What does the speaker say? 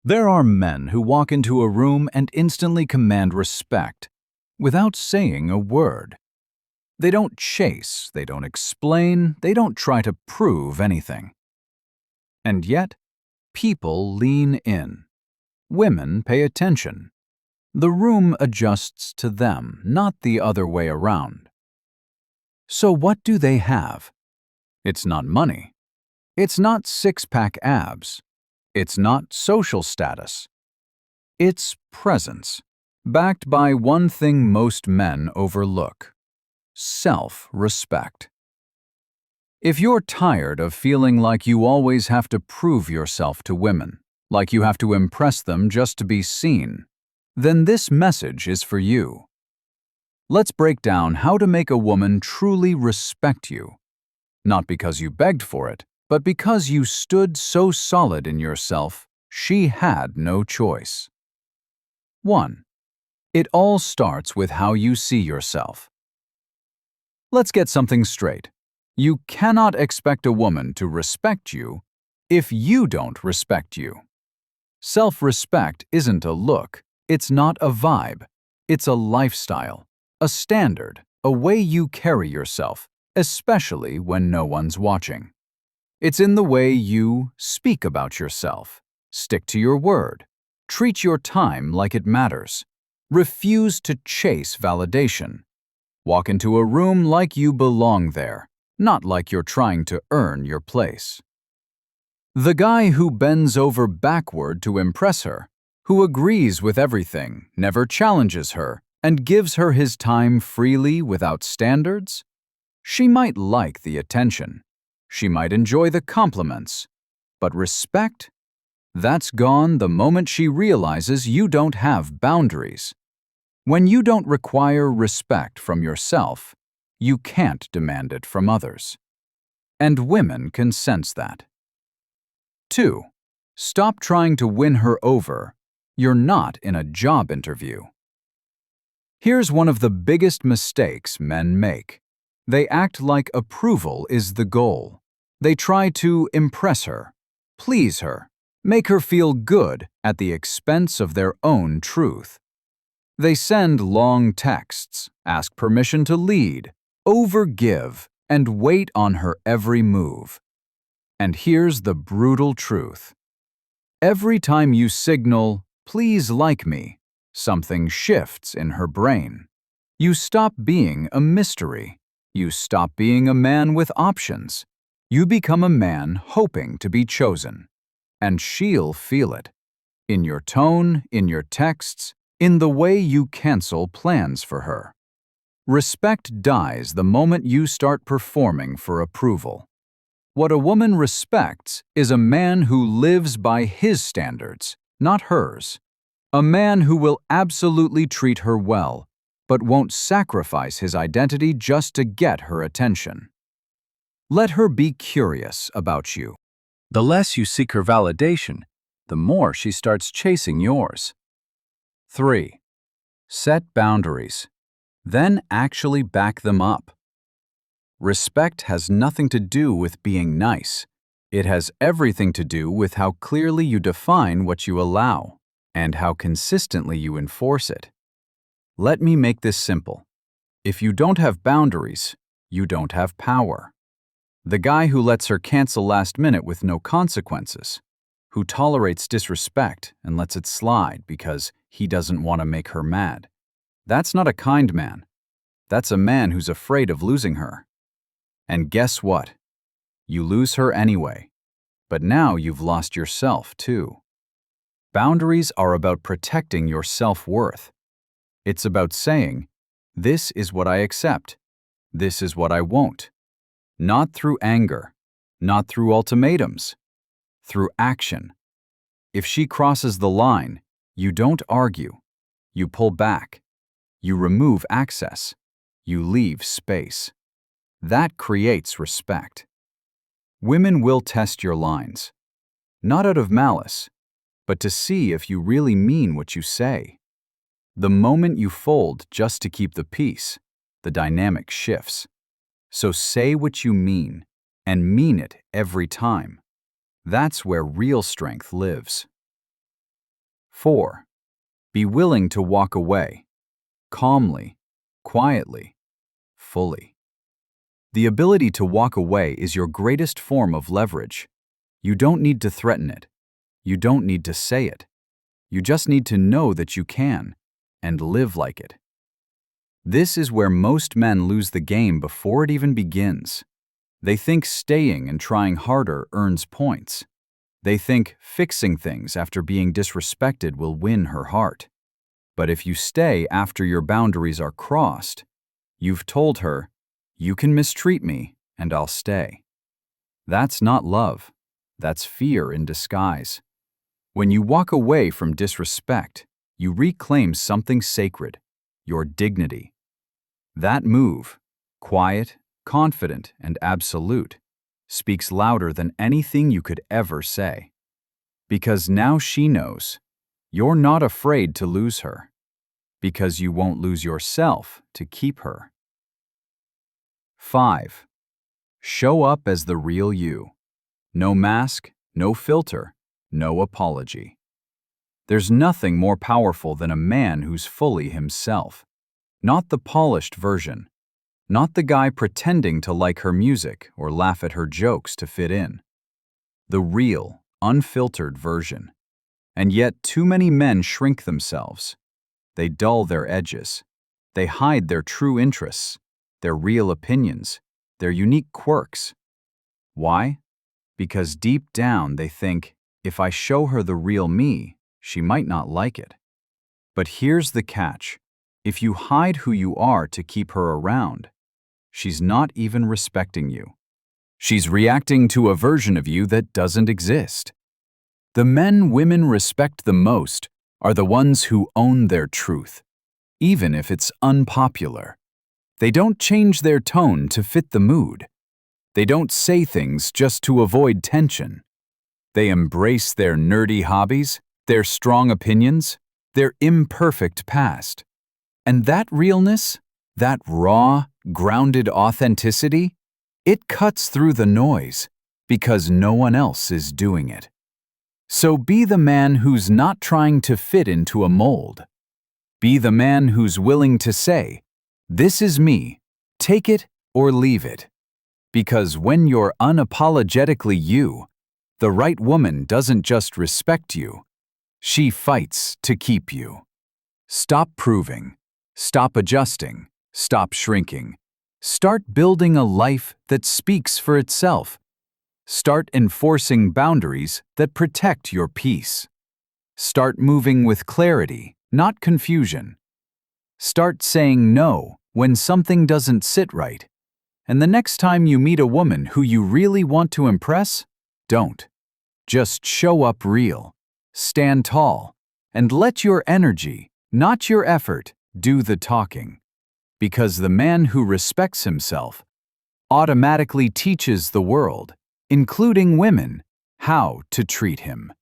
There are men who walk into a room and instantly command respect, without saying a word. They don't chase, they don't explain, they don't try to prove anything. And yet, people lean in. Women pay attention. The room adjusts to them, not the other way around. So what do they have? It's not money. It's not six-pack abs. It's not social status. It's presence, backed by one thing most men overlook: self-respect. If you're tired of feeling like you always have to prove yourself to women, like you have to impress them just to be seen, then this message is for you. Let's break down how to make a woman truly respect you, not because you begged for it, but because you stood so solid in yourself, she had no choice. 1. It all starts with how you see yourself. Let's get something straight. You cannot expect a woman to respect you if you don't respect you. Self-respect isn't a look, it's not a vibe, it's a lifestyle, a standard, a way you carry yourself, especially when no one's watching. It's in the way you speak about yourself, stick to your word, treat your time like it matters, refuse to chase validation, walk into a room like you belong there, not like you're trying to earn your place. The guy who bends over backward to impress her, who agrees with everything, never challenges her, and gives her his time freely without standards? She might like the attention. She might enjoy the compliments. But respect? That's gone the moment she realizes you don't have boundaries. When you don't require respect from yourself, you can't demand it from others. And women can sense that. 2. Stop trying to win her over. You're not in a job interview. Here's one of the biggest mistakes men make. They act like approval is the goal. They try to impress her, please her, make her feel good at the expense of their own truth. They send long texts, ask permission to lead, overgive, and wait on her every move. And here's the brutal truth. Every time you signal, "Please like me," something shifts in her brain. You stop being a mystery. You stop being a man with options. You become a man hoping to be chosen. And she'll feel it. In your tone, in your texts, in the way you cancel plans for her. Respect dies the moment you start performing for approval. What a woman respects is a man who lives by his standards, not hers. A man who will absolutely treat her well, but won't sacrifice his identity just to get her attention. Let her be curious about you. The less you seek her validation, the more she starts chasing yours. 3. Set boundaries. Then actually back them up. Respect has nothing to do with being nice. It has everything to do with how clearly you define what you allow and how consistently you enforce it. Let me make this simple. If you don't have boundaries, you don't have power. The guy who lets her cancel last minute with no consequences, who tolerates disrespect and lets it slide because he doesn't want to make her mad. That's not a kind man. That's a man who's afraid of losing her. And guess what? You lose her anyway. But now you've lost yourself too. Boundaries are about protecting your self-worth. It's about saying, "This is what I accept. This is what I won't." Not through anger, not through ultimatums, through action. If she crosses the line, you don't argue. You pull back. You remove access. You leave space. That creates respect. Women will test your lines, not out of malice, but to see if you really mean what you say. The moment you fold just to keep the peace, the dynamic shifts. So say what you mean, and mean it every time. That's where real strength lives. 4. Be willing to walk away, calmly, quietly, fully. The ability to walk away is your greatest form of leverage. You don't need to threaten it. You don't need to say it. You just need to know that you can, and live like it. This is where most men lose the game before it even begins. They think staying and trying harder earns points. They think fixing things after being disrespected will win her heart. But if you stay after your boundaries are crossed, you've told her, "You can mistreat me, and I'll stay." That's not love. That's fear in disguise. When you walk away from disrespect, you reclaim something sacred, your dignity. That move, quiet, confident, and absolute, speaks louder than anything you could ever say. Because now she knows you're not afraid to lose her, because you won't lose yourself to keep her. 5. Show up as the real you. No mask, no filter, no apology. There's nothing more powerful than a man who's fully himself. Not the polished version. Not the guy pretending to like her music or laugh at her jokes to fit in. The real, unfiltered version. And yet too many men shrink themselves. They dull their edges. They hide their true interests, their real opinions, their unique quirks. Why? Because deep down they think, if I show her the real me, she might not like it. But here's the catch. If you hide who you are to keep her around, she's not even respecting you. She's reacting to a version of you that doesn't exist. The men women respect the most are the ones who own their truth, even if it's unpopular. They don't change their tone to fit the mood. They don't say things just to avoid tension. They embrace their nerdy hobbies, their strong opinions, their imperfect past. And that realness, that raw, grounded authenticity, it cuts through the noise because no one else is doing it. So be the man who's not trying to fit into a mold. Be the man who's willing to say, "This is me, take it or leave it." Because when you're unapologetically you, the right woman doesn't just respect you, she fights to keep you. Stop proving, stop adjusting, stop shrinking. Start building a life that speaks for itself. Start enforcing boundaries that protect your peace. Start moving with clarity, not confusion. Start saying no when something doesn't sit right. And the next time you meet a woman who you really want to impress, don't. Just show up real, stand tall, and let your energy, not your effort, do the talking. Because the man who respects himself automatically teaches the world, including women, how to treat him.